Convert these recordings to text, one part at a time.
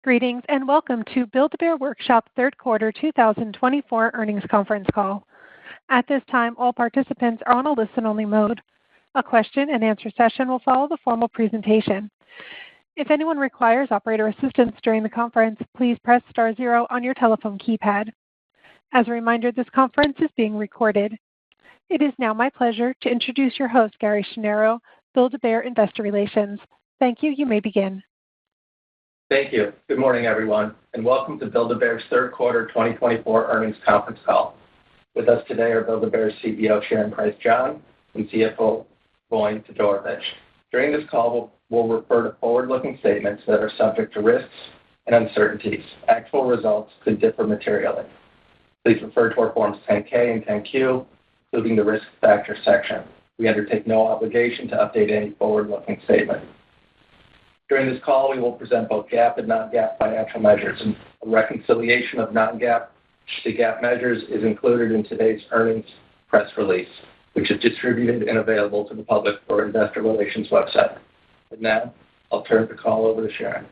Greetings and welcome to Build-A-Bear Workshop Third Quarter 2024 Earnings Conference Call. At this time, all participants are on a listen-only mode. A question-and-answer session will follow the formal presentation. If anyone requires operator assistance during the conference, please press star zero on your telephone keypad. As a reminder, this conference is being recorded. It is now my pleasure to introduce your host, Gary Schneiro, Build-A-Bear Investor Relations. Thank you. You may begin. Thank you. Good morning, everyone, and welcome to Build-A-Bear's Third Quarter 2024 Earnings Conference Call. With us today are Build-A-Bear's CEO, Sharon Price John, and CFO, Voin Todorovic. During this call, we'll refer to forward-looking statements that are subject to risks and uncertainties. Actual results could differ materially. Please refer to our Forms 10-K and 10-Q, including the Risk Factor section. We undertake no obligation to update any forward-looking statement. During this call, we will present both GAAP and non-GAAP financial measures, and a reconciliation of non-GAAP to GAAP measures is included in today's earnings press release, which is distributed and available to the public through our Investor Relations website. And now, I'll turn the call over to Sharon.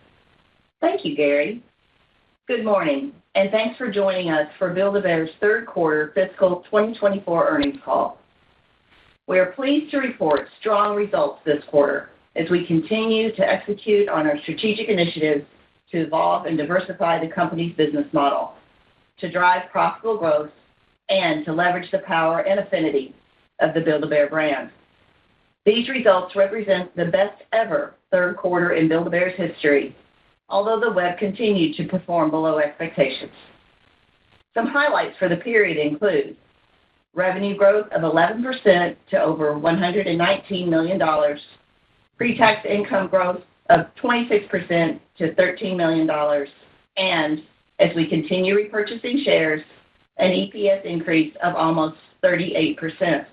Thank you, Gary. Good morning, and thanks for joining us for Build-A-Bear's Third Quarter Fiscal 2024 Earnings Call. We are pleased to report strong results this quarter as we continue to execute on our strategic initiatives to evolve and diversify the company's business model, to drive profitable growth, and to leverage the power and affinity of the Build-A-Bear brand. These results represent the best ever third quarter in Build-A-Bear's history, although the web continued to perform below expectations. Some highlights for the period include revenue growth of 11% to over $119 million, pre-tax income growth of 26% to $13 million, and, as we continue repurchasing shares, an EPS increase of almost 38%.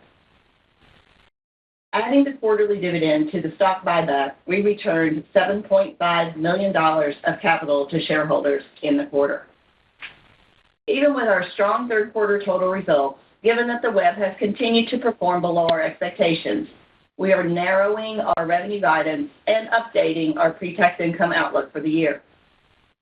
Adding the quarterly dividend to the stock buyback, we returned $7.5 million of capital to shareholders in the quarter. Even with our strong third quarter total results, given that the web has continued to perform below our expectations, we are narrowing our revenue guidance and updating our pre-tax income outlook for the year.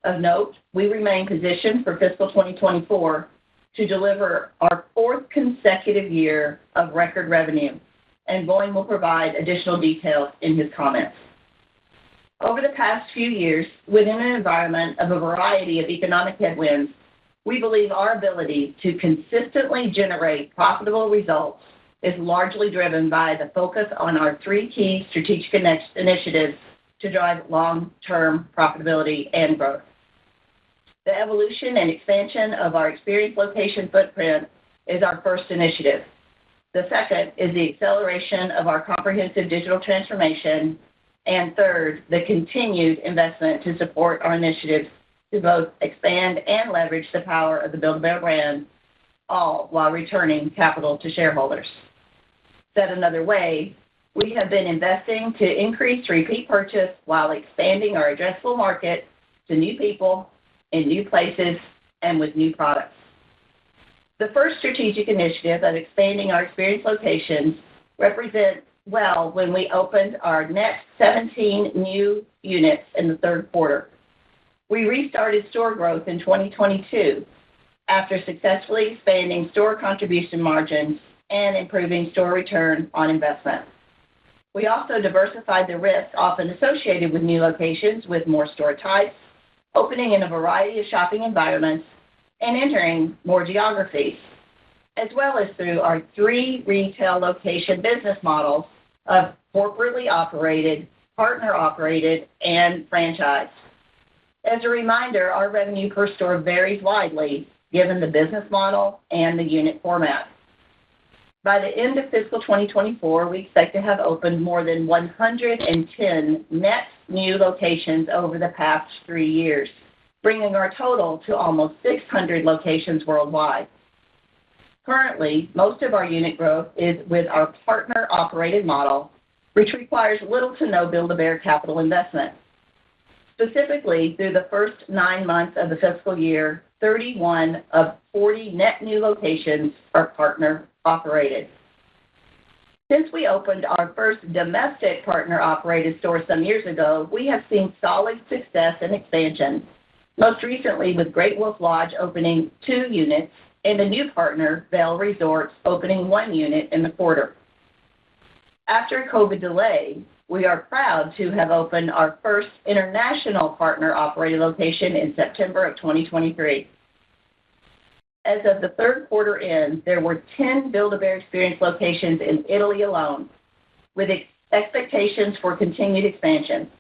Of note, we remain positioned for fiscal 2024 to deliver our fourth consecutive year of record revenue, and Voin will provide additional details in his comments. Over the past few years, within an environment of a variety of economic headwinds, we believe our ability to consistently generate profitable results is largely driven by the focus on our three key strategic initiatives to drive long-term profitability and growth. The evolution and expansion of our experience location footprint is our first initiative. The second is the acceleration of our comprehensive digital transformation, and third, the continued investment to support our initiatives to both expand and leverage the power of the Build-A-Bear brand, all while returning capital to shareholders. Said another way, we have been investing to increase repeat purchase while expanding our addressable market to new people, in new places, and with new products. The first strategic initiative of expanding our experience locations represents well when we opened our next 17 new units in the third quarter. We restarted store growth in 2022 after successfully expanding store contribution margins and improving store return on investment. We also diversified the risks often associated with new locations with more store types, opening in a variety of shopping environments, and entering more geographies, as well as through our three retail location business models of corporately operated, partner-operated, and franchise. As a reminder, our revenue per store varies widely given the business model and the unit format. By the end of fiscal 2024, we expect to have opened more than 110 net new locations over the past 3 years, bringing our total to almost 600 locations worldwide. Currently, most of our unit growth is with our partner-operated model, which requires little to no Build-A-Bear capital investment. Specifically, through the first 9 months of the fiscal year, 31 of 40 net new locations are partner-operated. Since we opened our first domestic partner-operated store some years ago, we have seen solid success and expansion most recently with Great Wolf Lodge opening 2 units and a new partner, Vail Resorts, opening 1 unit in the quarter. After a COVID delay, we are proud to have opened our first international partner-operated location in September of 2023. As of the third quarter end, there were 10 Build-A-Bear Experience locations in Italy alone, with expectations for continued expansion.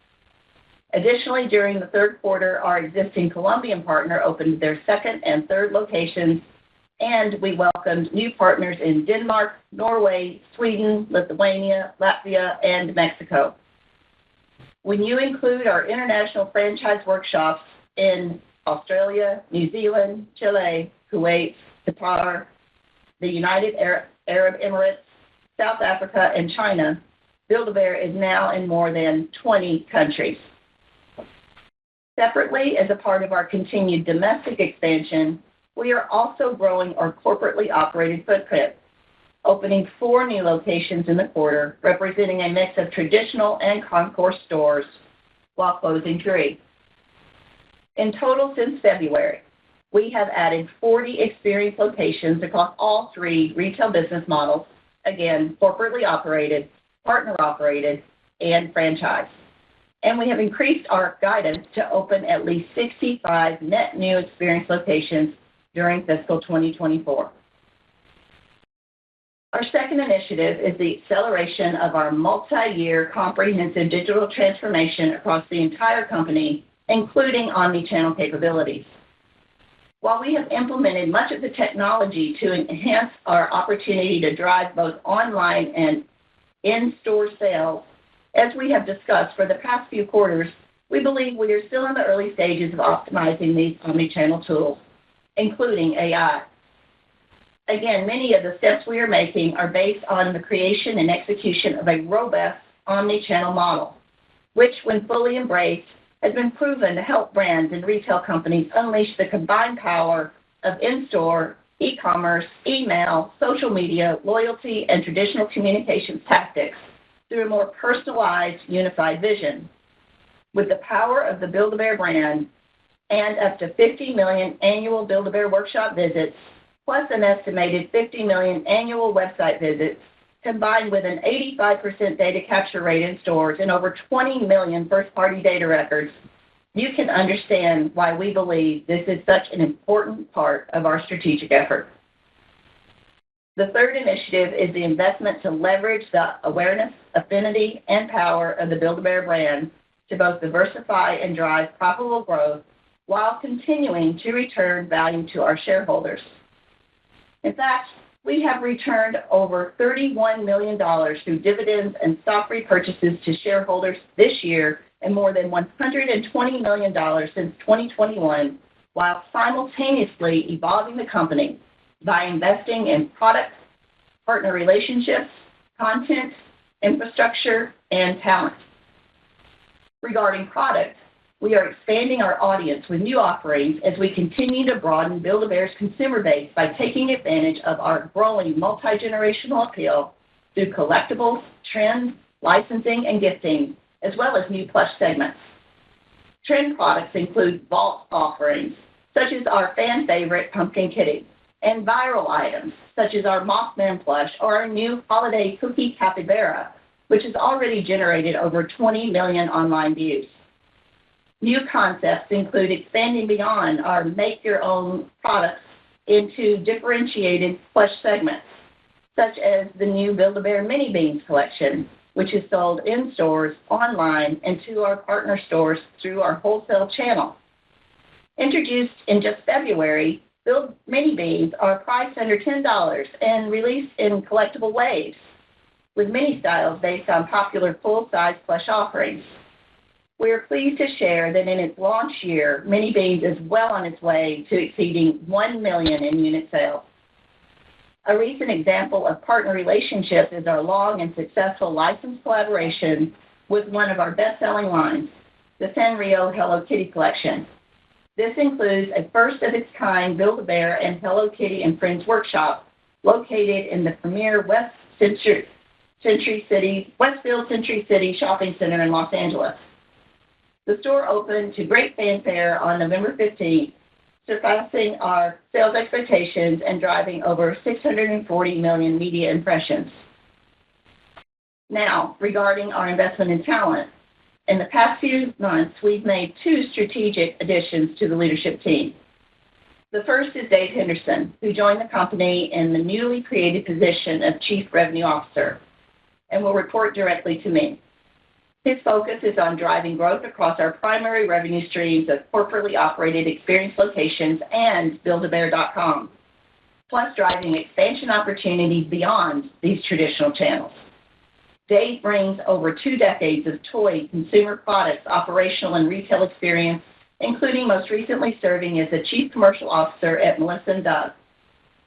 Additionally, during the third quarter, our existing Colombian partner opened their second and third locations, and we welcomed new partners in Denmark, Norway, Sweden, Lithuania, Latvia, and Mexico. When you include our international franchise workshops in Australia, New Zealand, Chile, Kuwait, Qatar, the United Arab Emirates, South Africa, and China, Build-A-Bear is now in more than 20 countries. Separately, as a part of our continued domestic expansion, we are also growing our corporately operated footprint, opening 4 new locations in the quarter, representing a mix of traditional and concourse stores, while closing 3. In total, since February, we have added 40 experience locations across all 3 retail business models, again, corporately operated, partner-operated, and franchise. And we have increased our guidance to open at least 65 net new experience locations during fiscal 2024. Our second initiative is the acceleration of our multi-year comprehensive digital transformation across the entire company, including omni-channel capabilities. While we have implemented much of the technology to enhance our opportunity to drive both online and in-store sales, as we have discussed for the past few quarters, we believe we are still in the early stages of optimizing these omni-channel tools, including AI. Again, many of the steps we are making are based on the creation and execution of a robust omni-channel model, which, when fully embraced, has been proven to help brands and retail companies unleash the combined power of in-store, e-commerce, email, social media, loyalty, and traditional communications tactics through a more personalized, unified vision. With the power of the Build-A-Bear brand and up to 50 million annual Build-A-Bear workshop visits, plus an estimated 50 million annual website visits, combined with an 85% data capture rate in stores and over 20 million first-party data records, you can understand why we believe this is such an important part of our strategic effort. The third initiative is the investment to leverage the awareness, affinity, and power of the Build-A-Bear brand to both diversify and drive profitable growth while continuing to return value to our shareholders. In fact, we have returned over $31 million through dividends and stock repurchases to shareholders this year and more than $120 million since 2021, while simultaneously evolving the company by investing in products, partner relationships, content, infrastructure, and talent. Regarding product, we are expanding our audience with new offerings as we continue to broaden Build-A-Bear's consumer base by taking advantage of our growing multi-generational appeal through collectibles, trends, licensing, and gifting, as well as new plush segments. Trend products include vault offerings, such as our fan favorite Pumpkin Kitty, and viral items, such as our Mothman plush or our new holiday cookie capybara, which has already generated over 20 million online views. New concepts include expanding beyond our make-your-own products into differentiated plush segments, such as the new Build-A-Bear Mini Beans collection, which is sold in stores, online, and to our partner stores through our wholesale channel. Introduced in just February, Mini Beans are priced under $10 and released in collectible waves, with mini styles based on popular full-size plush offerings. We are pleased to share that in its launch year, Mini Beans is well on its way to exceeding 1 million in unit sales. A recent example of partner relationships is our long and successful license collaboration with one of our best-selling lines, the Sanrio Hello Kitty collection. This includes a first-of-its-kind Build-A-Bear and Hello Kitty and Friends workshop located in the premier Westfield Century City shopping center in Los Angeles. The store opened to great fanfare on November 15th, surpassing our sales expectations and driving over 640 million media impressions. Now, regarding our investment in talent, in the past few months, we've made 2 strategic additions to the leadership team. The first is Dave Henderson, who joined the company in the newly created position of Chief Revenue Officer and will report directly to me. His focus is on driving growth across our primary revenue streams of corporately operated experience locations and buildabear.com, plus driving expansion opportunities beyond these traditional channels. Dave brings over 2 decades of toy consumer products, operational and retail experience, including most recently serving as the Chief Commercial Officer at Melissa & Doug,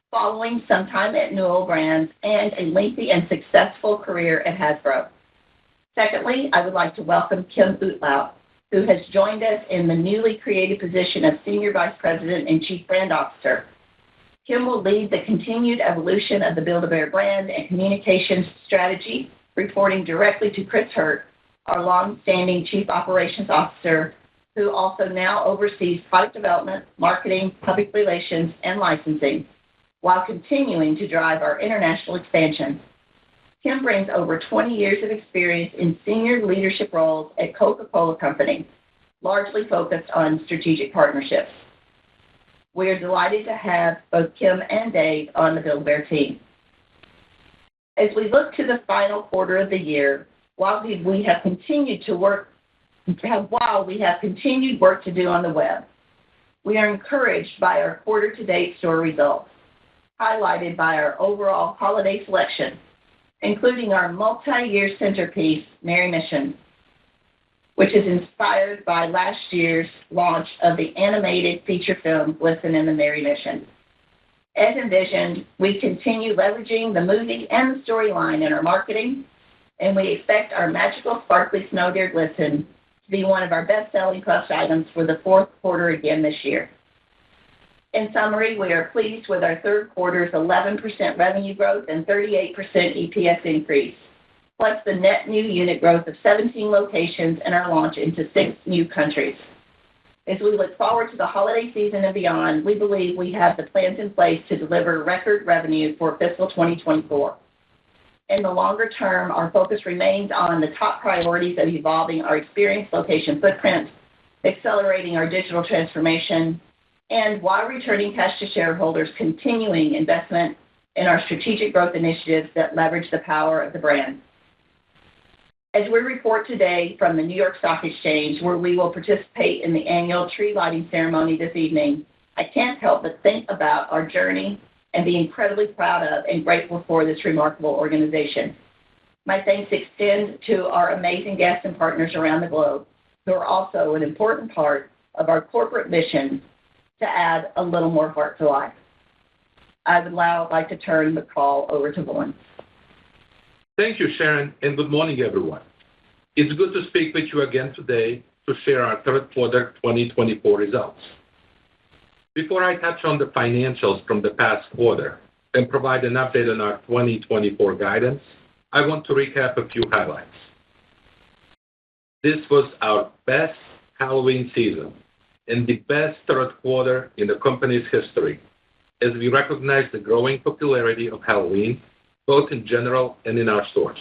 following some time at Newell Brands and a lengthy and successful career at Hasbro. Secondly, I would like to welcome Kim Utlau, who has joined us in the newly created position of Senior Vice President and Chief Brand Officer. Kim will lead the continued evolution of the Build-A-Bear brand and communications strategy, reporting directly to Chris Hurt, our long-standing Chief Operations Officer, who also now oversees product development, marketing, public relations, and licensing, while continuing to drive our international expansion. Kim brings over 20 years of experience in senior leadership roles at Coca-Cola Company, largely focused on strategic partnerships. We are delighted to have both Kim and Dave on the Build-A-Bear team. As we look to the final quarter of the year, while we have continued work to do on the web, we are encouraged by our quarter-to-date store results, highlighted by our overall holiday selection, including our multi-year centerpiece, Merry Mission, which is inspired by last year's launch of the animated feature film, Glisten and the Merry Mission. As envisioned, we continue leveraging the movie and the storyline in our marketing, and we expect our magical sparkly snow deer Glisten to be one of our best-selling plush items for the 4th quarter again this year. In summary, we are pleased with our 3rd quarter's 11% revenue growth and 38% EPS increase, plus the net new unit growth of 17 locations and our launch into 6 new countries. As we look forward to the holiday season and beyond, we believe we have the plans in place to deliver record revenue for fiscal 2024. In the longer term, our focus remains on the top priorities of evolving our experience location footprint, accelerating our digital transformation, and while returning cash to shareholders, continuing investment in our strategic growth initiatives that leverage the power of the brand. As we report today from the New York Stock Exchange, where we will participate in the annual tree lighting ceremony this evening, I can't help but think about our journey and be incredibly proud of and grateful for this remarkable organization. My thanks extend to our amazing guests and partners around the globe, who are also an important part of our corporate mission to add a little more heart to life. I would now like to turn the call over to Vaughn. Thank you, Sharon, and good morning, everyone. It's good to speak with you again today to share our 3rd quarter 2024 results. Before I touch on the financials from the past quarter and provide an update on our 2024 guidance, I want to recap a few highlights. This was our best Halloween season and the best 3rd quarter in the company's history, as we recognize the growing popularity of Halloween, both in general and in our stores.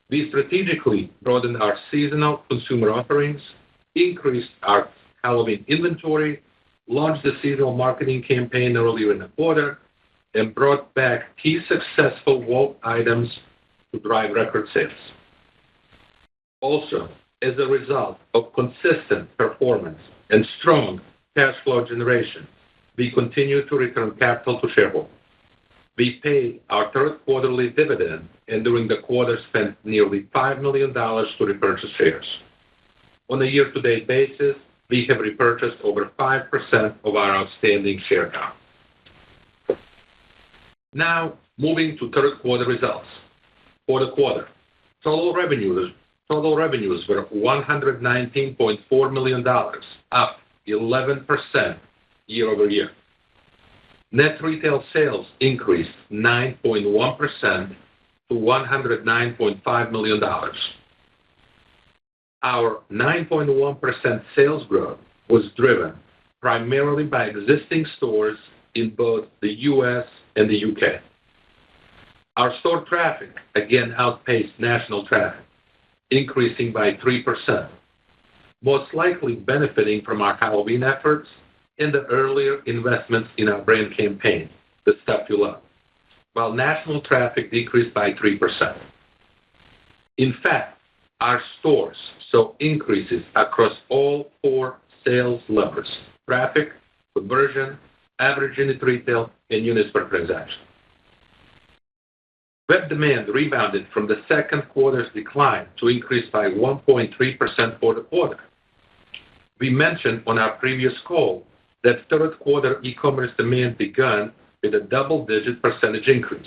We strategically broadened our seasonal consumer offerings, increased our Halloween inventory, launched the seasonal marketing campaign earlier in the quarter, and brought back key successful wall items to drive record sales. Also, as a result of consistent performance and strong cash flow generation, we continue to return capital to shareholders. We paid our 3rd quarterly dividend, and during the quarter spent nearly $5 million to repurchase shares. On a year-to-date basis, we have repurchased over 5% of our outstanding share count. Now, moving to 3rd quarter results. For the quarter, total revenues were $119.4 million, up 11% year-over-year. Net retail sales increased 9.1% to $109.5 million. Our 9.1% sales growth was driven primarily by existing stores in both the U.S. and the U.K. Our store traffic again outpaced national traffic, increasing by 3%, most likely benefiting from our Halloween efforts and the earlier investments in our brand campaign, The Stuff You Love, while national traffic decreased by 3%. In fact, our stores saw increases across all 4 sales levers: traffic, conversion, average unit retail, and units per transaction. Web demand rebounded from the second quarter's decline to increase by 1.3% for the quarter. We mentioned on our previous call that third quarter e-commerce demand began with a double-digit percentage increase.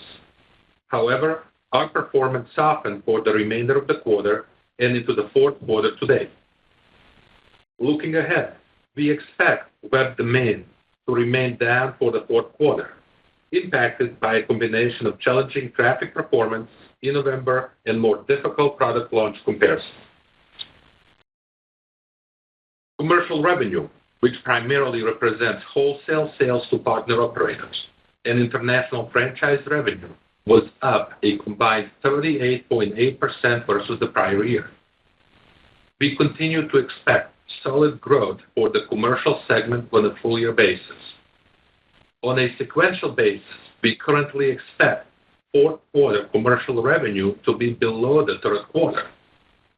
However, our performance softened for the remainder of the quarter and into the fourth quarter today. Looking ahead, we expect web demand to remain down for the fourth quarter, impacted by a combination of challenging traffic performance in November and more difficult product launch comparisons. Commercial revenue, which primarily represents wholesale sales to partner operators and international franchise revenue, was up a combined 38.8% versus the prior year. We continue to expect solid growth for the commercial segment on a full-year basis. On a sequential basis, we currently expect fourth quarter commercial revenue to be below the third quarter.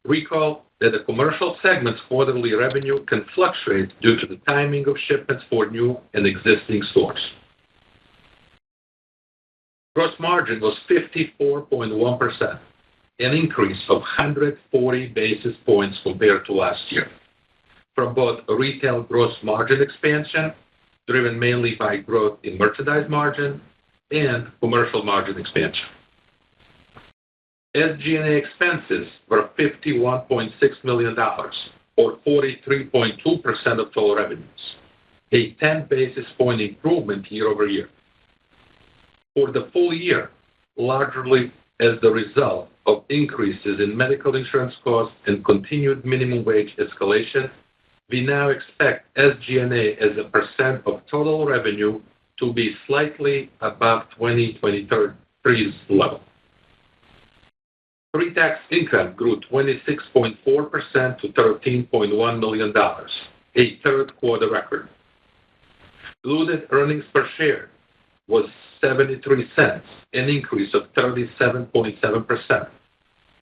Recall that the commercial segment's quarterly revenue can fluctuate due to the timing of shipments for new and existing stores. Gross margin was 54.1%, an increase of 140 basis points compared to last year, from both retail gross margin expansion, driven mainly by growth in merchandise margin, and commercial margin expansion. SG&A expenses were $51.6 million, or 43.2% of total revenues, a 10 basis point improvement year over year. For the full year, largely as the result of increases in medical insurance costs and continued minimum wage escalation, we now expect SG&A as a percent of total revenue to be slightly above 2023's level. Pre-tax income grew 26.4% to $13.1 million, a third quarter record. Diluted earnings per share was 73 cents, an increase of 37.7%.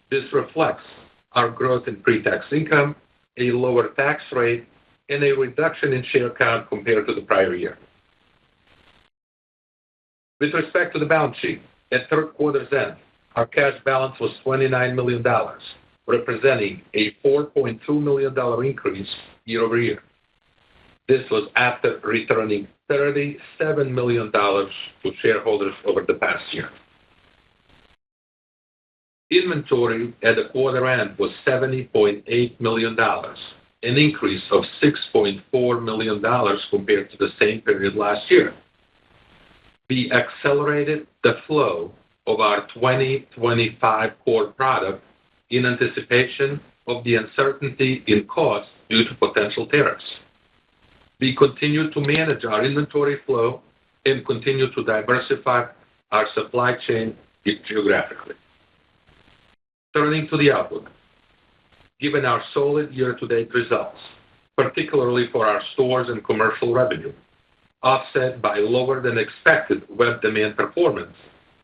This reflects our growth in pre-tax income, a lower tax rate, and a reduction in share count compared to the prior year. With respect to the balance sheet, at third quarter's end, our cash balance was $29 million, representing a $4.2 million increase year over year. This was after returning $37 million to shareholders over the past year. Inventory at the quarter end was $70.8 million, an increase of $6.4 million compared to the same period last year. We accelerated the flow of our 2025 core product in anticipation of the uncertainty in cost due to potential tariffs. We continue to manage our inventory flow and continue to diversify our supply chain geographically. Turning to the outlook, given our solid year-to-date results, particularly for our stores and commercial revenue, offset by lower than expected web demand performance,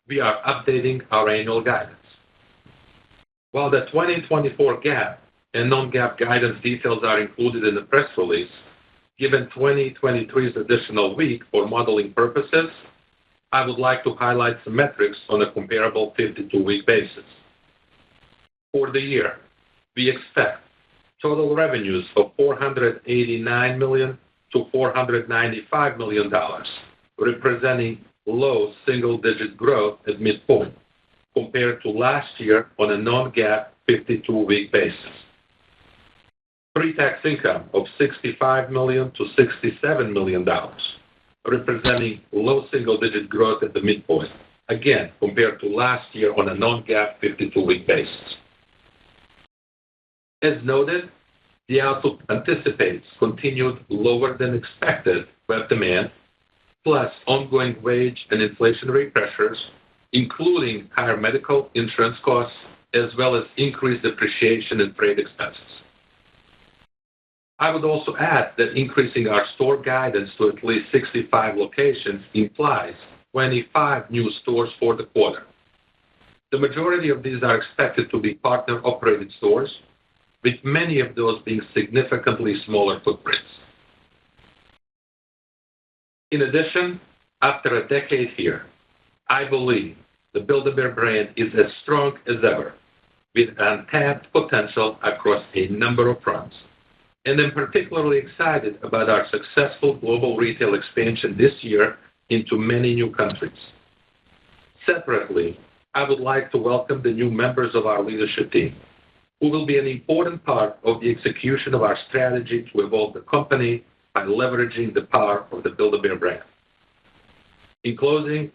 we are updating our annual guidance. While the 2024 GAAP and non-GAAP guidance details are included in the press release, given 2023's additional week for modeling purposes, I would like to highlight some metrics on a comparable 52-week basis. For the year, we expect total revenues of $489 million to $495 million, representing low single-digit growth at midpoint compared to last year on a non-GAAP 52-week basis. Pre-tax income of $65 million to $67 million, representing low single-digit growth at the midpoint, again compared to last year on a non-GAAP 52-week basis. As noted, the outlook anticipates continued lower than expected web demand, plus ongoing wage and inflationary pressures, including higher medical insurance costs, as well as increased depreciation and freight expenses. I would also add that increasing our store guidance to at least 65 locations implies 25 new stores for the quarter. The majority of these are expected to be partner-operated stores, with many of those being significantly smaller footprints. In addition, after a decade here, I believe the Build-A-Bear brand is as strong as ever, with untapped potential across a number of fronts. And I'm particularly excited about our successful global retail expansion this year into many new countries. Separately, I would like to welcome the new members of our leadership team, who will be an important part of the execution of our strategy to evolve the company by leveraging the power of the Build-A-Bear brand. In closing,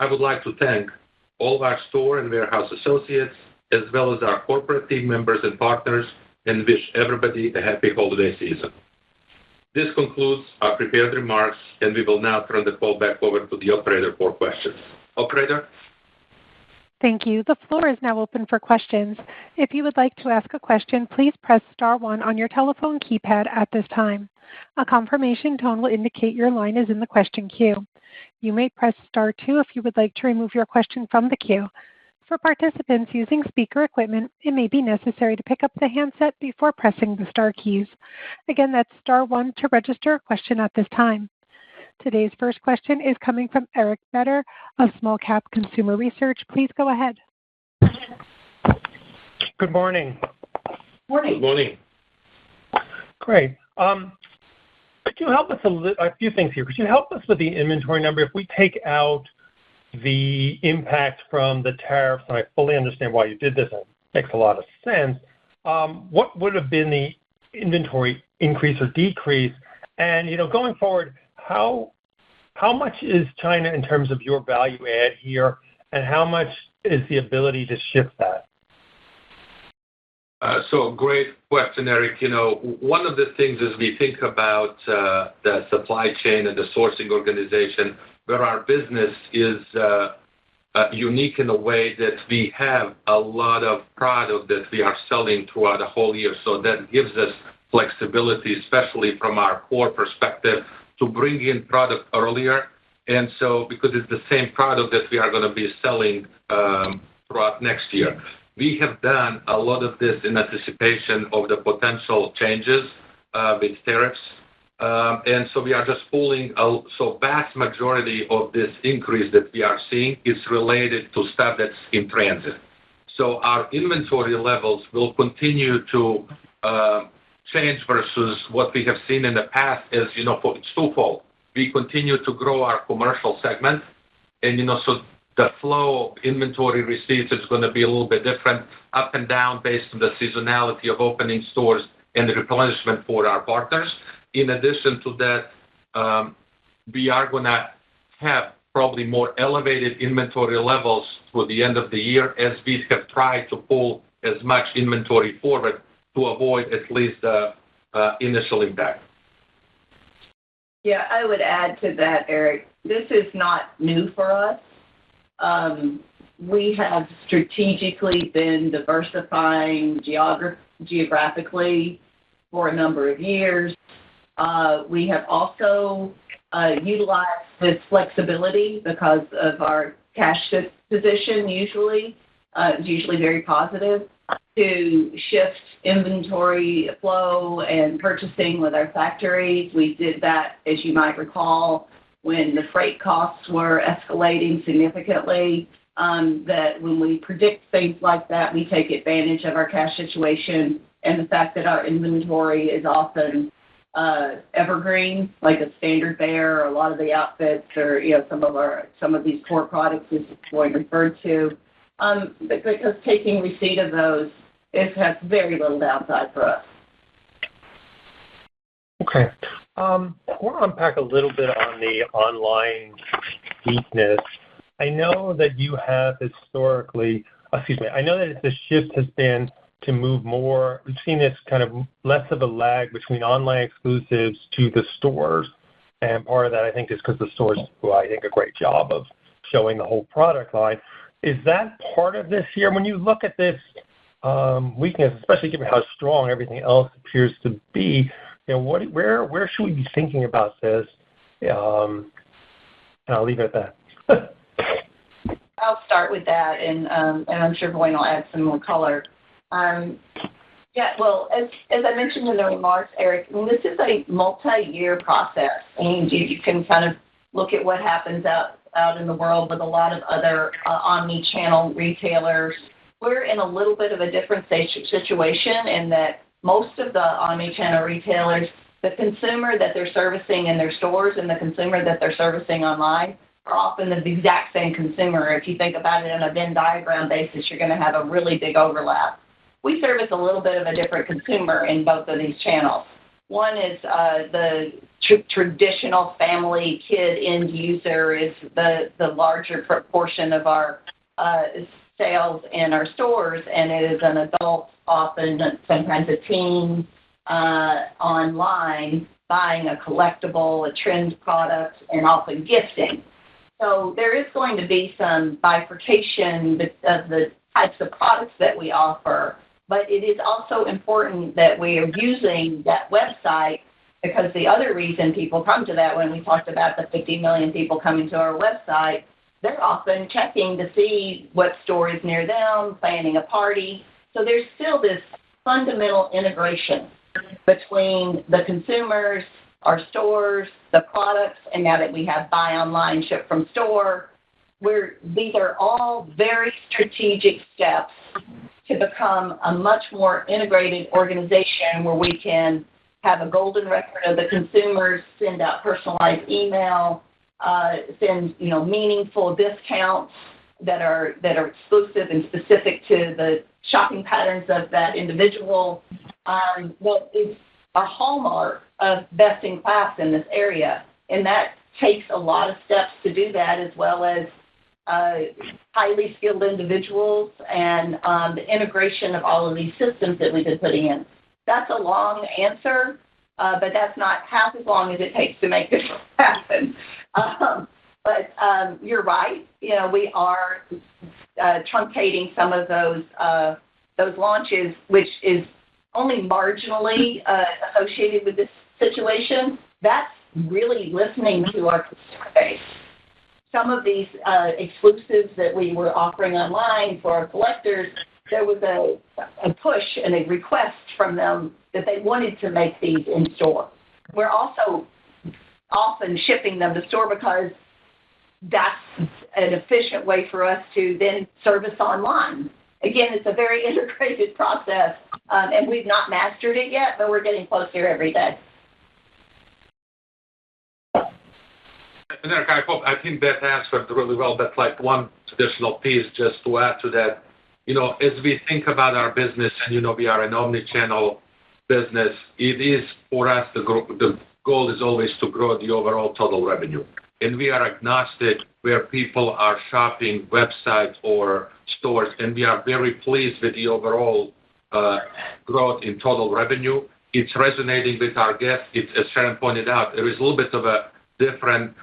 I would like to thank all of our store and warehouse associates, as well as our corporate team members and partners, and wish everybody a happy holiday season. This concludes our prepared remarks, and we will now turn the call back over to the operator for questions. Operator? Thank you. The floor is now open for questions. If you would like to ask a question, please press star one on your telephone keypad at this time. A confirmation tone will indicate your line is in the question queue. You may press star two if you would like to remove your question from the queue. For participants using speaker equipment, it may be necessary to pick up the handset before pressing the star keys. Again, that's star one to register a question at this time. Today's first question is coming from Eric Beder of Small Cap Consumer Research. Please go ahead. Good morning. Morning. Good morning. Great. Could you help us a few things here? Could you help us with the inventory number? If we take out the impact from the tariffs, and I fully understand why you did this, and it makes a lot of sense, what would have been the inventory increase or decrease? And, going forward, how much is China in terms of your value add here, and how much is the ability to shift that? So great question, Eric. One of the things as we think about the supply chain and the sourcing organization, where our business is unique in a way that we have a lot of product that we are selling throughout the whole year. So that gives us flexibility, especially from our core perspective, to bring in product earlier. And so because it's the same product that we are going to be selling throughout next year. We have done a lot of this in anticipation of the potential changes with tariffs. And so we are just pulling so vast majority of this increase that we are seeing is related to stuff that's in transit. So our inventory levels will continue to change versus what we have seen in the past. As it's twofold. We continue to grow our commercial segment, and so the flow of inventory receipts is going to be a little bit different up and down based on the seasonality of opening stores and the replenishment for our partners. In addition to that, we are going to have probably more elevated inventory levels through the end of the year as we have tried to pull as much inventory forward to avoid at least the initial impact. Yeah, I would add to that, Eric. This is not new for us. We have strategically been diversifying geographically for a number of years. We have also utilized this flexibility because of our cash position usually. It's usually very positive to shift inventory flow and purchasing with our factories. We did that, as you might recall, when the freight costs were escalating significantly, that when we predict things like that, we take advantage of our cash situation and the fact that our inventory is often evergreen, like a standard bear, or a lot of the outfits, or some of these core products is going referred to, because taking receipt of those has very little downside for us. Okay. I want to unpack a little bit on the online weakness. I know that you have I know that the shift has been to move more. We've seen this kind of less of a lag between online exclusives to the stores. And part of that, I think, is because the stores do, I think, a great job of showing the whole product line. Is that part of this year? When you look at this weakness, especially given how strong everything else appears to be, where should we be thinking about this? And I'll leave it at that. I'll start with that, and I'm sure Voin will add some more color. Well, as I mentioned in the remarks, Eric, this is a multi-year process, and you can kind of look at what happens out in the world with a lot of other omni-channel retailers. We're in a little bit of a different situation in that most of the omni-channel retailers, the consumer that they're servicing in their stores and the consumer that they're servicing online are often the exact same consumer. If you think about it on a Venn diagram basis, you're going to have a really big overlap. We service a little bit of a different consumer in both of these channels. One is the traditional family kid end user is the larger proportion of our sales in our stores, and it is an adult, often sometimes a teen, online buying a collectible, a trend product, and often gifting. So there is going to be some bifurcation of the types of products that we offer, but it is also important that we are using that website, because the other reason people come to that, when we talked about the 50 million people coming to our website, they're often checking to see what store is near them, planning a party. So there's still this fundamental integration between the consumers, our stores, the products, and now that we have buy online, ship from store, these are all very strategic steps to become a much more integrated organization where we can have a golden record of the consumers, send out personalized email, send meaningful discounts that are exclusive and specific to the shopping patterns of that individual. That is a hallmark of best in class in this area, and that takes a lot of steps to do that, as well as highly skilled individuals and the integration of all of these systems that we've been putting in. That's a long answer, but that's not half as long as it takes to make this happen. But you're right. We are truncating some of those launches, which is only marginally associated with this situation. That's really listening to our consumer base. Some of these exclusives that we were offering online for our collectors, there was a push and a request from them that they wanted to make these in store. We're also often shipping them to store because that's an efficient way for us to then service online. Again, it's a very integrated process, and we've not mastered it yet, but we're getting closer every day. And Eric, I think that answered really well. But like one additional piece just to add to that, as we think about our business and, we are an omni-channel business, it is for us, the goal is always to grow the overall total revenue. And we are agnostic where people are shopping, websites or stores, and we are very pleased with the overall growth in total revenue. It's resonating with our guests. As Sharon pointed out, there is a little bit of a different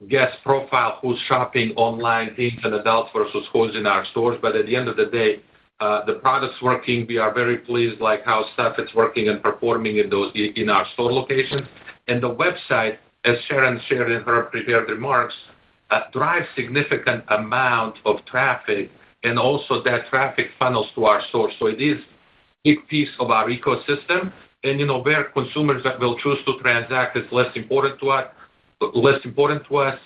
guest profile who's shopping online, teens and adults versus who's in our stores. But at the end of the day, the product's working. We are very pleased like how stuff is working and performing in our store locations. And the website, as Sharon shared in her prepared remarks, drives significant amount of traffic, and also that traffic funnels to our stores. So it is a big piece of our ecosystem. And where consumers that will choose to transact is less important to us.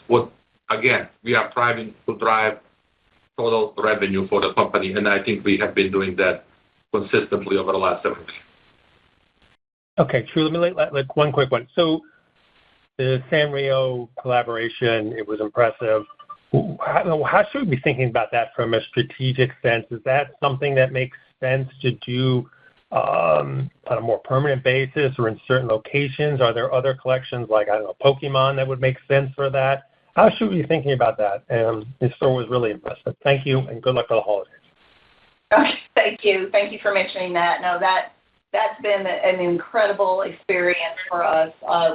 What again, we are trying to drive total revenue for the company, and I think we have been doing that consistently over the last several years. Okay, True. Let me like one quick one. So the Sanrio collaboration, it was impressive. How should we be thinking about that from a strategic sense? Is that something that makes sense to do on a more permanent basis or in certain locations? Are there other collections like, Pokemon that would make sense for that? How should we be thinking about that? The store was really impressive. Thank you, and good luck for the holidays. Okay, thank you. Thank you for mentioning that. No, that's been an incredible experience for us.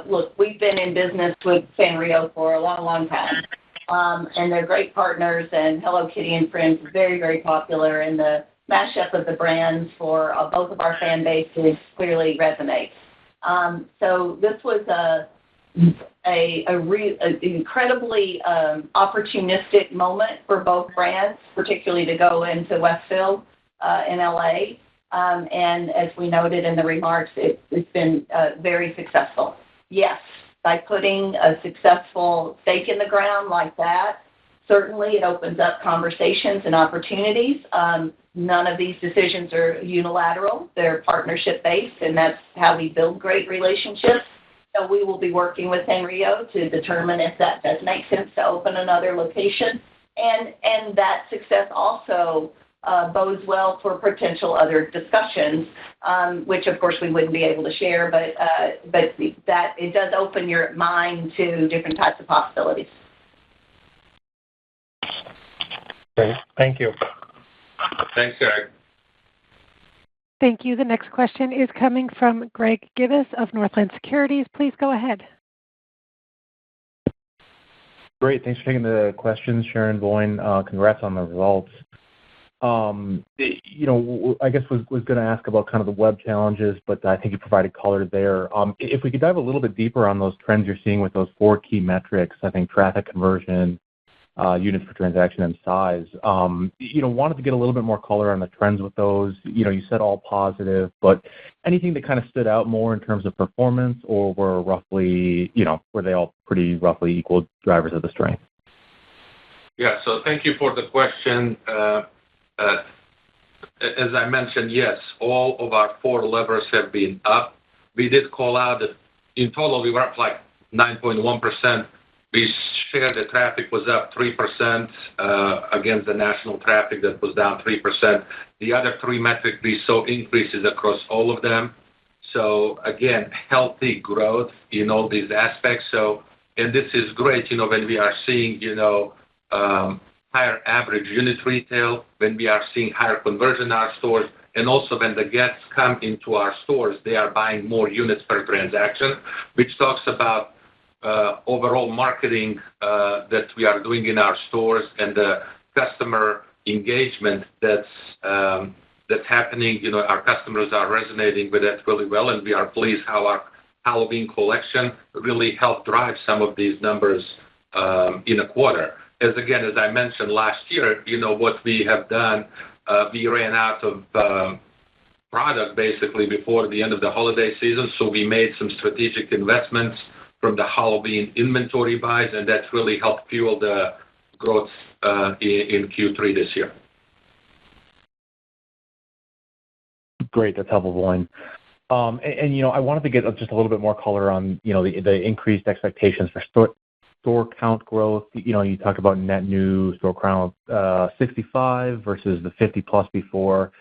Look, we've been in business with Sanrio for a long, long time, and they're great partners. And Hello Kitty and Friends is very, very popular, and the mashup of the brands for both of our fan bases clearly resonates. So this was an incredibly opportunistic moment for both brands, particularly to go into Westfield in LA. And as we noted in the remarks, it's been very successful. Yes, by putting a successful stake in the ground like that, certainly it opens up conversations and opportunities. None of these decisions are unilateral. They're partnership-based, and that's how we build great relationships. So we will be working with Sanrio to determine if that does make sense to open another location. And that success also bodes well for potential other discussions, which of course we wouldn't be able to share, but that it does open your mind to different types of possibilities. Okay, thank you. Thanks, Eric. Thank you. The next question is coming from Greg Gibas of Northland Securities. Please go ahead. Great. Thanks for taking the questions, Sharon, Boyne. Congrats on the results. I guess was going to ask about kind of the web challenges, but I think you provided color there. If we could dive a little bit deeper on those trends you're seeing with those 4 key metrics, I think traffic conversion, units per transaction, and size. Wanted to get a little bit more color on the trends with those. You said all positive, but anything that kind of stood out more in terms of performance, or were they all pretty roughly equal drivers of the strength? Yeah, so thank you for the question. As I mentioned, yes, all of our 4 levers have been up. We did call out that in total we were up like 9.1%. We shared the traffic was up 3% against the national traffic that was down 3%. The other 3 metrics, we saw increases across all of them. So again, healthy growth in all these aspects. And this is great, when we are seeing, higher average unit retail, when we are seeing higher conversion in our stores, and also when the guests come into our stores, they are buying more units per transaction, which talks about overall marketing that we are doing in our stores and the customer engagement that's happening. Our customers are resonating with that really well, and we are pleased how our Halloween collection really helped drive some of these numbers in a quarter. As I mentioned last year, what we have done, we ran out of product basically before the end of the holiday season, so we made some strategic investments from the Halloween inventory buys, and that really helped fuel the growth in Q3 this year. Great, that's helpful, Boyne. I wanted to get just a little bit more color on the increased expectations for store count growth. You talked about net new store count 65 versus the 50 plus before,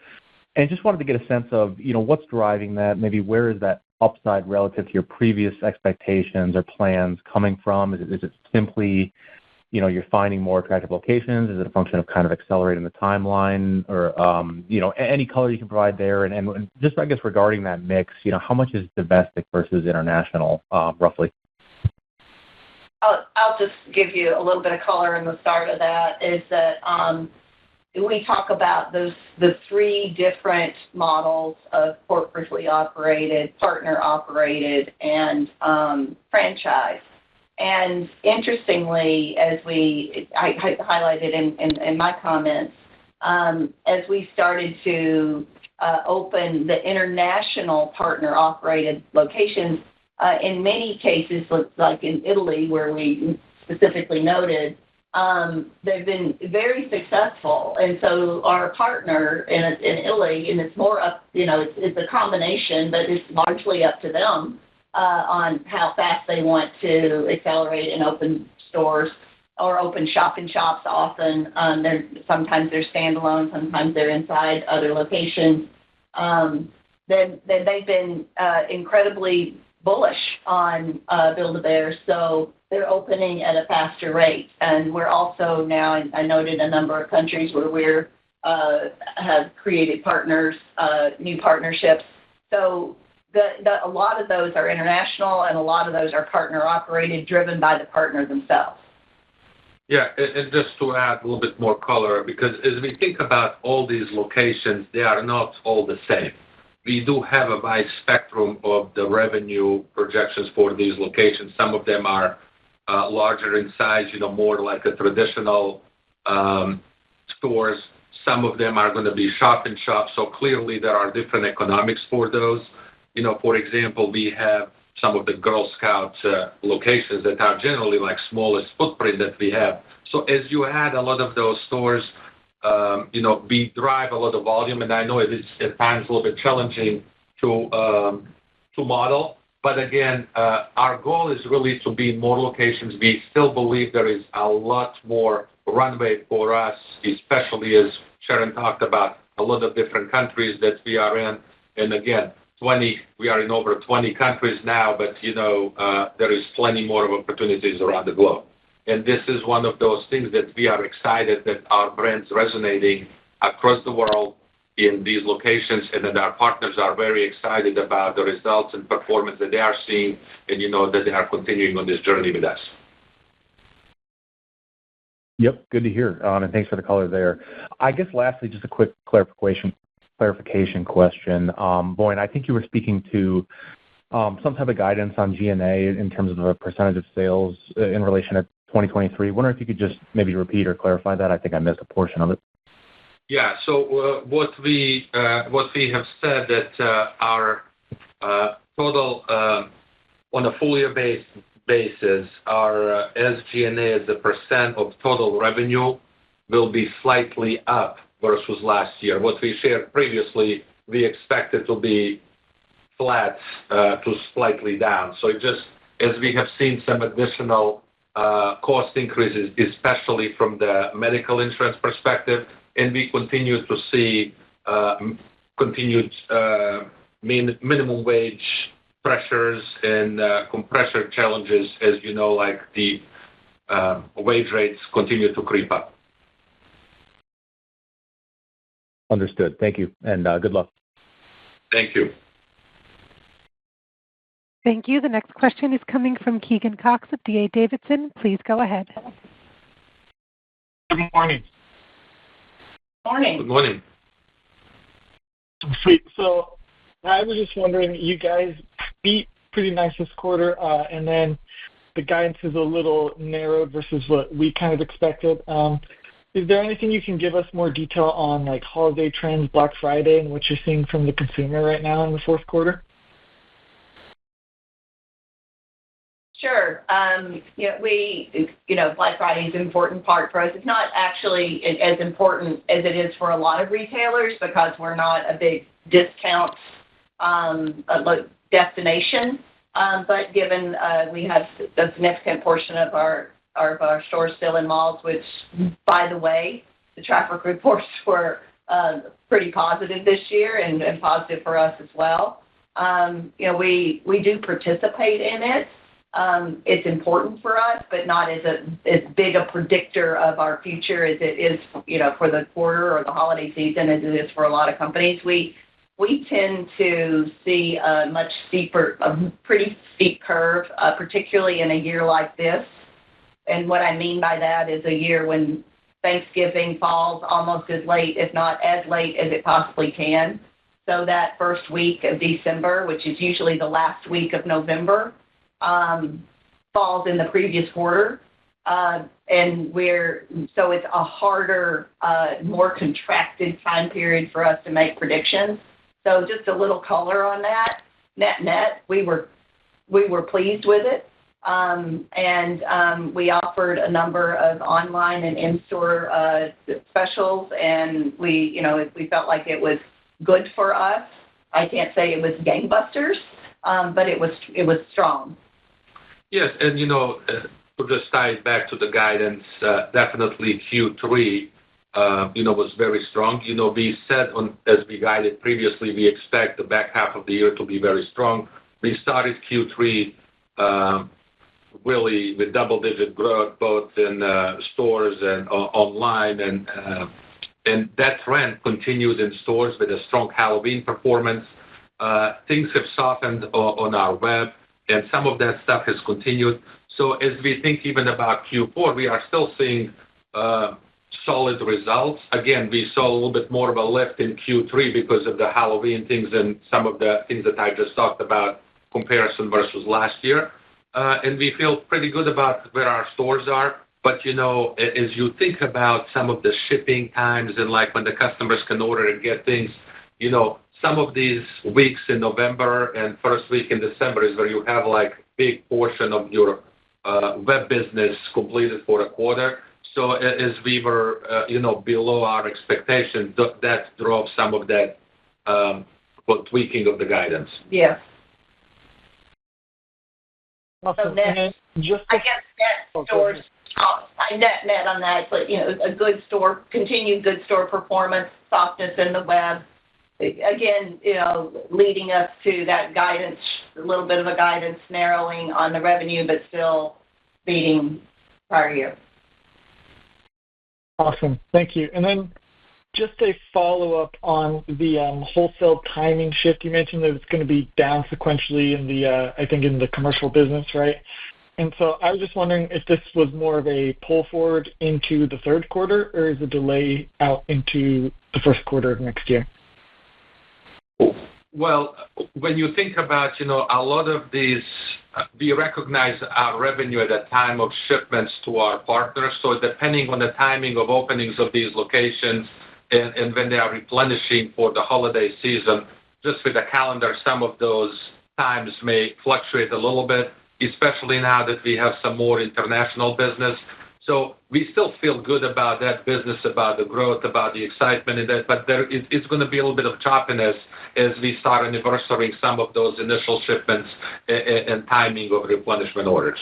and just wanted to get a sense of what's driving that. Maybe where is that upside relative to your previous expectations or plans coming from? Is it simply you're finding more attractive locations? Is it a function of kind of accelerating the timeline, or any color you can provide there? And just I guess regarding that mix, how much is domestic versus international roughly? I'll just give you a little bit of color in the start of that, is that we talk about the 3 different models of corporately operated, partner operated, and franchise. And interestingly, as I highlighted in my comments, as we started to open the international partner operated locations, in many cases, like in Italy, where we specifically noted, they've been very successful. And so our partner in Italy, and it's more up, it's a combination, but it's largely up to them on how fast they want to accelerate and open stores or open shop-in-shops often. Sometimes they're standalone, sometimes they're inside other locations. They've been incredibly bullish on Build-A-Bear, so they're opening at a faster rate. And we're also now, I noted a number of countries where we're have created partners, new partnerships. So a lot of those are international, and a lot of those are partner-operated, driven by the partner themselves. Yeah, and just to add a little bit more color, because as we think about all these locations, they are not all the same. We do have a wide spectrum of the revenue projections for these locations. Some of them are larger in size, more like a traditional stores. Some of them are going to be shop-in-shop, so clearly there are different economics for those. For example, we have some of the Girl Scout locations that are generally like smallest footprint that we have. So as you add a lot of those stores, we drive a lot of volume, and I know it is at times a little bit challenging to model. But again, our goal is really to be in more locations. We still believe there is a lot more runway for us, especially as Sharon talked about, a lot of different countries that we are in. And again, we are in over 20 countries now, but there is plenty more of opportunities around the globe. And this is one of those things that we are excited that our brand's resonating across the world in these locations, and that our partners are very excited about the results and performance that they are seeing, and that they are continuing on this journey with us. Yep, good to hear, and thanks for the color there. I guess lastly, just a quick clarification question. Boyne, I think you were speaking to some type of guidance on G&A in terms of a percentage of sales in relation to 2023. Wonder if you could just maybe repeat or clarify that. I think I missed a portion of it. Yeah. So what we have said that our total on a full year basis, our SG&A as a percent of total revenue will be slightly up versus last year. What we shared previously, we expect it to be flat to slightly down. So just as we have seen some additional cost increases, especially from the medical insurance perspective, and we continue to see continued minimum wage pressures and compression challenges, as like the wage rates continue to creep up. Understood. Thank you, and good luck. Thank you. Thank you. The next question is coming from Keegan Cox of D.A. Davidson. Please go ahead. Good morning. Morning. Good morning. Sweet. So I was just wondering, you guys beat pretty nice this quarter, and then the guidance is a little narrowed versus what we kind of expected. Is there anything you can give us more detail on, like holiday trends, Black Friday, and what you're seeing from the consumer right now in the fourth quarter? Sure. Black Friday is an important part for us. It's not actually as important as it is for a lot of retailers because we're not a big discount destination. But given we have a significant portion of our stores still in malls, which, by the way, the traffic reports were pretty positive this year and positive for us as well. We do participate in it. It's important for us, but not as big a predictor of our future as it is, for the quarter or the holiday season as it is for a lot of companies. We tend to see a pretty steep curve, particularly in a year like this. And what I mean by that is a year when Thanksgiving falls almost as late, if not as late as it possibly can. So that first week of December, which is usually the last week of November, falls in the previous quarter. So it's a harder, more contracted time period for us to make predictions. So just a little color on that. Net, we were pleased with it. And we offered a number of online and in-store specials, and we felt like it was good for us. I can't say it was gangbusters, but it was strong. Yes, and to just tie it back to the guidance, definitely Q3 was very strong. We said as we guided previously, we expect the back half of the year to be very strong. We started Q3 really with double-digit growth, both in stores and online, and And that trend continued in stores with a strong Halloween performance. Things have softened on our web, and some of that stuff has continued. So as we think even about Q4, we are still seeing solid results. Again, we saw a little bit more of a lift in Q3 because of the Halloween things and some of the things that I just talked about, comparison versus last year. And we feel pretty good about where our stores are. But, as you think about some of the shipping times and like when the customers can order and get things, some of these weeks in November and first week in December is where you have like big portion of your web business completed for a quarter. So as we were, below our expectations, that drove some of that tweaking of the guidance. Yes. Awesome. So net, I guess net stores, net on that, but a good store, continued good store performance, softness in the web. Again, leading us to that guidance, a little bit of a guidance narrowing on the revenue, but still beating prior year. Awesome. Thank you. And then just a follow-up on the wholesale timing shift. You mentioned that it's going to be down sequentially in the commercial business, right? And so I was just wondering if this was more of a pull forward into the third quarter, or is a delay out into the first quarter of next year? Well, when you think about, a lot of these, we recognize our revenue at the time of shipments to our partners. So depending on the timing of openings of these locations and when they are replenishing for the holiday season, just with the calendar, some of those times may fluctuate a little bit, especially now that we have some more international business. So we still feel good about that business, about the growth, about the excitement in that, but it's going to be a little bit of choppiness as we start anniversarying some of those initial shipments and timing of replenishment orders.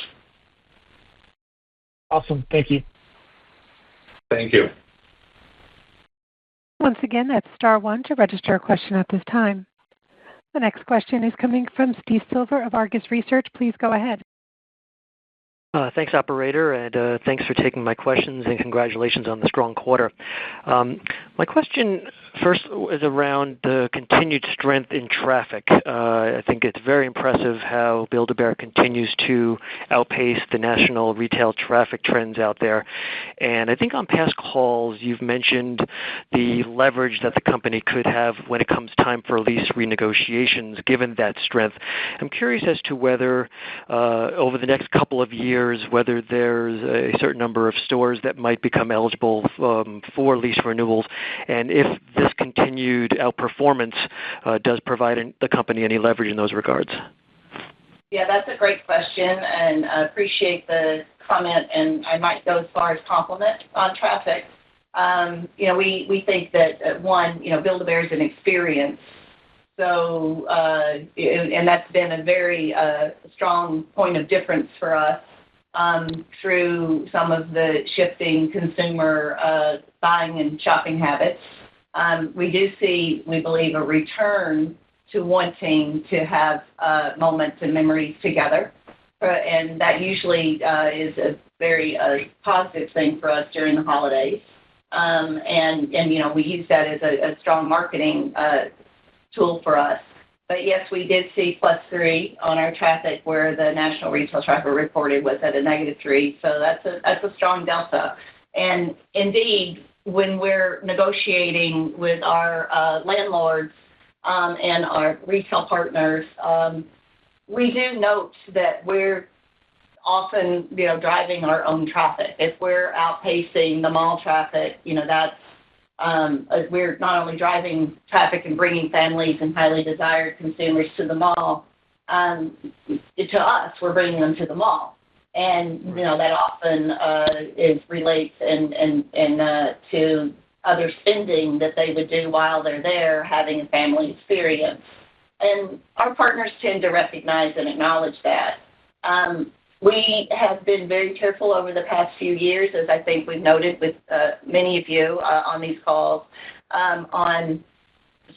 Awesome. Thank you. Thank you. Once again, that's star one to register a question at this time. The next question is coming from Steve Silver of Argus Research. Please go ahead. Thanks, operator, and thanks for taking my questions, and congratulations on the strong quarter. My question first is around the continued strength in traffic. I think it's very impressive how Build-A-Bear continues to outpace the national retail traffic trends out there. And I think on past calls, you've mentioned the leverage that the company could have when it comes time for lease renegotiations, given that strength. I'm curious as to whether over the next couple of years, whether there's a certain number of stores that might become eligible for lease renewals, and if this continued outperformance does provide the company any leverage in those regards. Yeah, that's a great question, and I appreciate the comment, and I might go as far as compliment on traffic. We think that, one, Build-A-Bear is an experience. So, and that's been a very strong point of difference for us. Through some of the shifting consumer buying and shopping habits. We do see, we believe, a return to wanting to have moments and memories together. And that usually is a very positive thing for us during the holidays. And we use that as a strong marketing tool for us. But yes, we did see +3 on our traffic, where the national retail traffic reported was at a -3. So that's a strong delta. And indeed, when we're negotiating with our landlords and our retail partners, we do note that we're often driving our own traffic. If we're outpacing the mall traffic, that's we're not only driving traffic and bringing families and highly desired consumers to the mall, to us, we're bringing them to the mall. And, that often relates to other spending that they would do while they're there having a family experience. And our partners tend to recognize and acknowledge that. We have been very careful over the past few years, as I think we've noted with many of you on these calls, on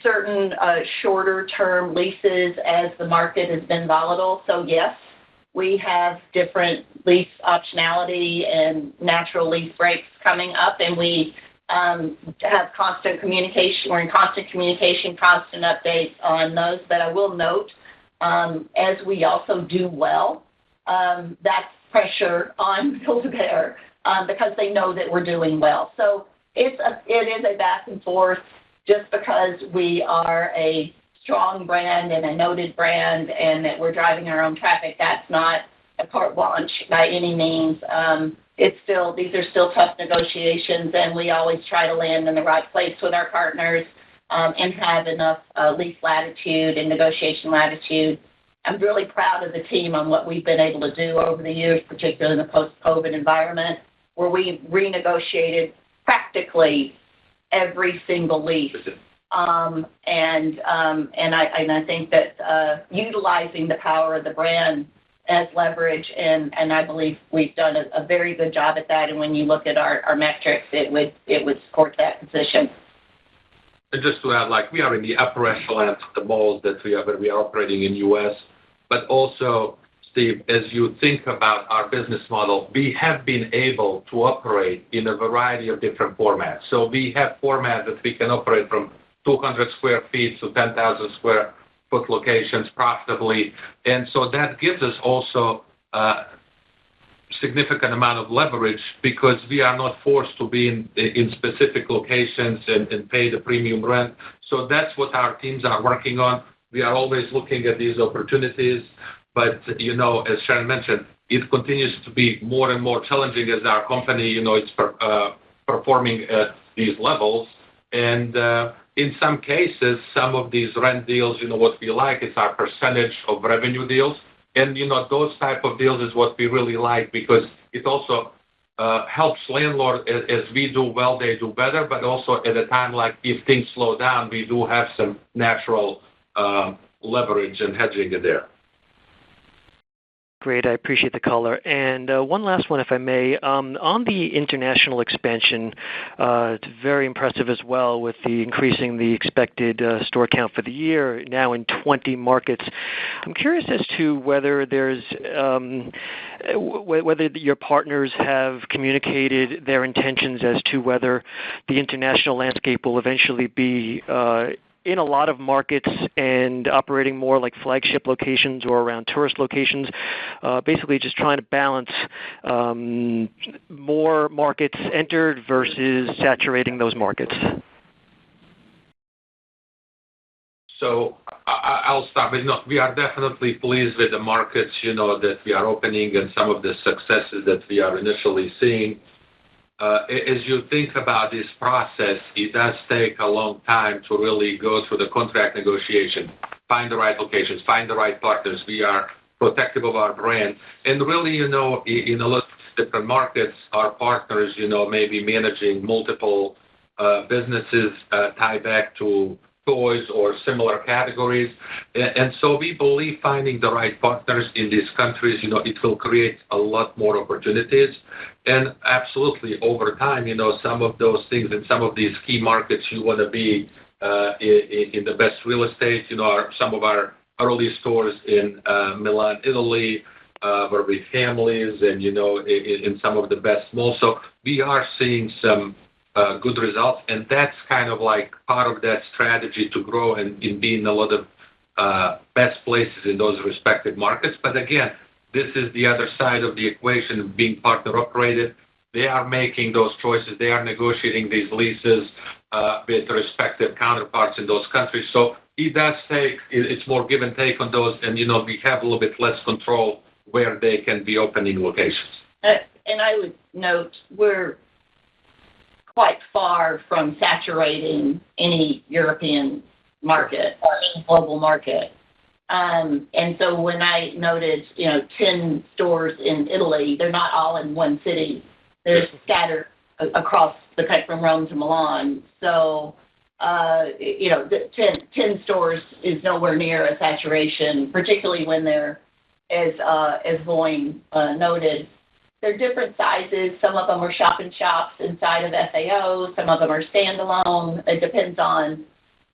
certain shorter-term leases as the market has been volatile. So, yes, we have different lease optionality and natural lease breaks coming up, and we have constant communication. We're in constant communication, constant updates on those. But I will note, as we also do well, that's pressure on Build-A-Bear because they know that we're doing well. So it is a back and forth. Just because we are a strong brand and a noted brand and that we're driving our own traffic, that's not a carte blanche by any means. These are still tough negotiations, and we always try to land in the right place with our partners and have enough lease latitude and negotiation latitude. I'm really proud of the team on what we've been able to do over the years, particularly in the post-COVID environment, where we renegotiated practically every single lease. And I think that utilizing the power of the brand as leverage, and I believe we've done a very good job at that. And when you look at our metrics, it would support that position. And just to add, we are in the upper echelon of the malls that we are operating in U.S., but also, Steve, as you think about our business model, we have been able to operate in a variety of different formats. So we have formats that we can operate from 200 square feet to 10,000 square foot locations profitably. And so that gives us also a significant amount of leverage because we are not forced to be in specific locations and pay the premium rent. So that's what our teams are working on. We are always looking at these opportunities. But, as Sharon mentioned, it continues to be more and more challenging as our company, it's performing at these levels. And in some cases, some of these rent deals, what we like is our percentage of revenue deals. And, those type of deals is what we really like because it also helps landlord as we do well, they do better. But also at a time like if things slow down, we do have some natural leverage and hedging there. Great. I appreciate the color. And one last one, if I may. On the international expansion, it's very impressive as well with the increasing the expected store count for the year, now in 20 markets. I'm curious as to whether there's whether your partners have communicated their intentions as to whether the international landscape will eventually be in a lot of markets and operating more like flagship locations or around tourist locations, basically just trying to balance more markets entered versus saturating those markets. So I'll start with, we are definitely pleased with the markets, that we are opening and some of the successes that we are initially seeing. As you think about this process, it does take a long time to really go through the contract negotiation, find the right locations, find the right partners. We are protective of our brand. And really, in a lot of different markets, our partners, may be managing multiple businesses tied back to toys or similar categories. And so we believe finding the right partners in these countries, it will create a lot more opportunities. And absolutely, over time, some of those things in some of these key markets, you want to be in the best real estate. Some of our early stores in Milan, Italy, were with families and, in some of the best malls. So we are seeing some good results, and that's kind of like part of that strategy to grow and be in a lot of best places in those respective markets. But again, this is the other side of the equation of being partner operated. They are making those choices. They are negotiating these leases with respective counterparts in those countries. So it does take, it's more give and take on those, and we have a little bit less control where they can be opening locations. And I would note we're quite far from saturating any European market or any global market. And so when I noted, 10 stores in Italy, they're not all in one city. They're scattered across the country from Rome to Milan. So, 10 stores is nowhere near a saturation, particularly when they're, as Voin noted, they're different sizes. Some of them are shop-in-shops inside of FAO. Some of them are standalone. It depends on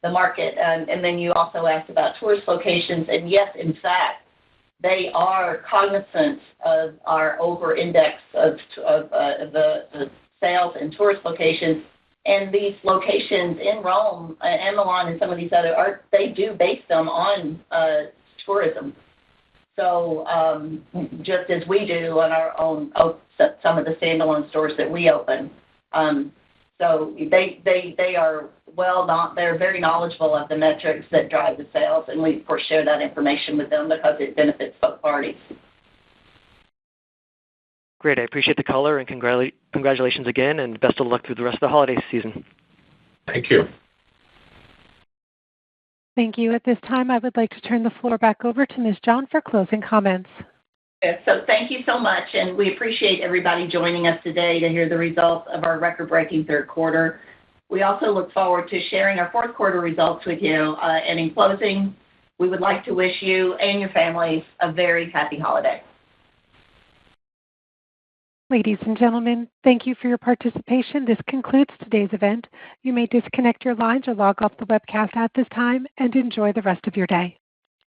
the market. And then you also asked about tourist locations. And yes, in fact, they are cognizant of our over-index of the sales in tourist locations. And these locations in Rome and Milan and some of these other they do base them on tourism. So just as we do on our own, some of the standalone stores that we open. So they are they're very knowledgeable of the metrics that drive the sales, and we of course share that information with them because it benefits both parties. Great, I appreciate the color, and congratulations again, and best of luck through the rest of the holiday season. Thank you. Thank you. At this time, I would like to turn the floor back over to Ms. John for closing comments. So thank you so much, and we appreciate everybody joining us today to hear the results of our record-breaking third quarter. We also look forward to sharing our fourth quarter results with you. And in closing, we would like to wish you and your families a very happy holiday. Ladies and gentlemen, thank you for your participation. This concludes today's event. You may disconnect your lines or log off the webcast at this time and enjoy the rest of your day.